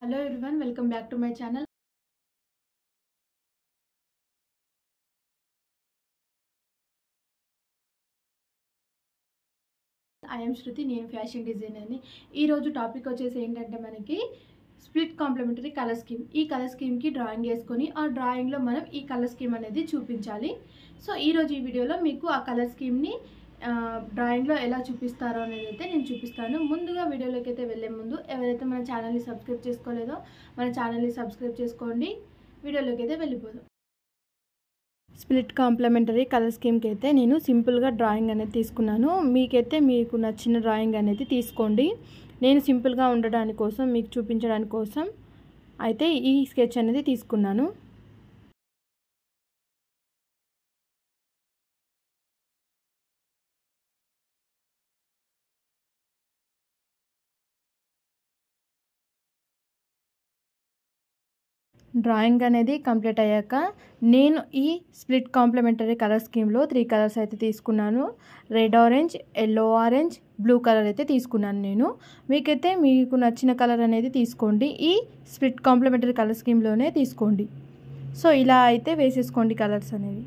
Hello everyone, welcome back to my channel. I am Shruti, నేను fashion డిజైనర్ని. ఈ రోజు topic వచ్చేసి ఏంటంటే మనకి స్ప్లిట్ కాంప్లిమెంటరీ కలర్ స్కీమ్. ఈ కలర్ స్కీమ్కి డ్రాయింగ్ వేసుకొని ఆ డ్రాయింగ్లో మనం ఈ కలర్ స్కీమ్ అనేది చూపించాలి. సో ఈరోజు ఈ వీడియోలో మీకు ఆ కలర్ స్కీమ్ని డ్రాయింగ్లో ఎలా చూపిస్తారో అనేది అయితే నేను చూపిస్తాను. ముందుగా వీడియోలోకి అయితే వెళ్ళే ముందు ఎవరైతే మన ఛానల్ని సబ్స్క్రైబ్ చేసుకోలేదో మన ఛానల్ని సబ్స్క్రైబ్ చేసుకోండి. వీడియోలోకి అయితే వెళ్ళిపోదాం. స్ప్లిట్ కాంప్లిమెంటరీ కలర్ స్కీమ్కి అయితే నేను సింపుల్గా డ్రాయింగ్ అనేది తీసుకున్నాను. మీకైతే మీకు నచ్చిన డ్రాయింగ్ అనేది తీసుకోండి. నేను సింపుల్గా ఉండడానికి కోసం మీకు చూపించడానికి కోసం అయితే ఈ స్కెచ్ అనేది తీసుకున్నాను. డ్రాయింగ్ అనేది కంప్లీట్ అయ్యాక నేను ఈ స్ప్లిట్ కాంప్లిమెంటరీ కలర్ స్కీమ్లో 3 కలర్స్ అయితే తీసుకున్నాను. Red orange, yellow orange, blue colour అయితే తీసుకున్నాను నేను. మీకైతే మీకు నచ్చిన కలర్ అనేది తీసుకోండి. ఈ స్ప్లిట్ కాంప్లిమెంటరీ కలర్ స్కీమ్లోనే తీసుకోండి. సో ఇలా అయితే వేసేసుకోండి కలర్స్ అనేవి.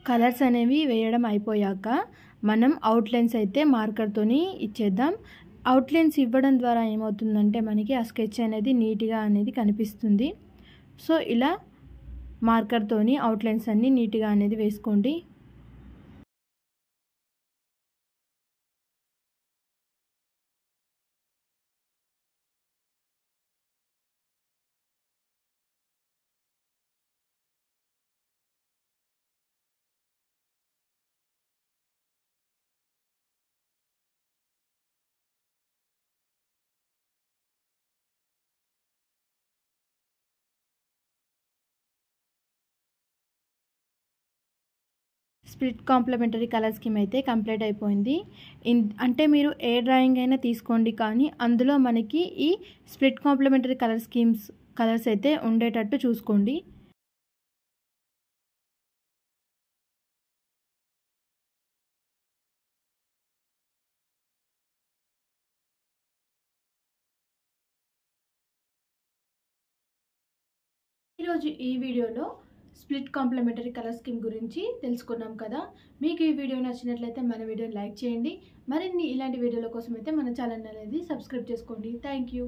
కలర్స్ అనేవి వేయడం అయిపోయాక మనం అవుట్లైన్స్ అయితే మార్కర్తోని ఇచ్చేద్దాం. అవుట్లైన్స్ ఇవ్వడం ద్వారా ఏమవుతుందంటే మనకి ఆ స్కెచ్ అనేది నీట్గా అనేది కనిపిస్తుంది. సో ఇలా మార్కర్తోని అవుట్లైన్స్ అన్నీ నీట్గా అనేది వేసుకోండి. స్ప్లిట్ కాంప్లిమెంటరీ కలర్ స్కీమ్ అయితే కంప్లీట్ అయిపోయింది. అంటే మీరు ఏ డ్రాయింగ్ అయినా తీసుకోండి, కానీ అందులో మనకి ఈ స్ప్లిట్ కాంప్లిమెంటరీ కలర్స్ అయితే ఉండేటట్టు చూసుకోండి. ఈరోజు ఈ వీడియోలో స్ప్లిట్ కాంప్లిమెంటరీ కలర్ స్కీమ్ గురించి తెలుసుకున్నాం కదా. మీకు ఈ వీడియో నచ్చినట్లయితే మన వీడియోని లైక్ చేయండి. మరిన్ని ఇలాంటి వీడియోల కోసం అయితే మన ఛానల్ అనేది సబ్స్క్రైబ్ చేసుకోండి. Thank you.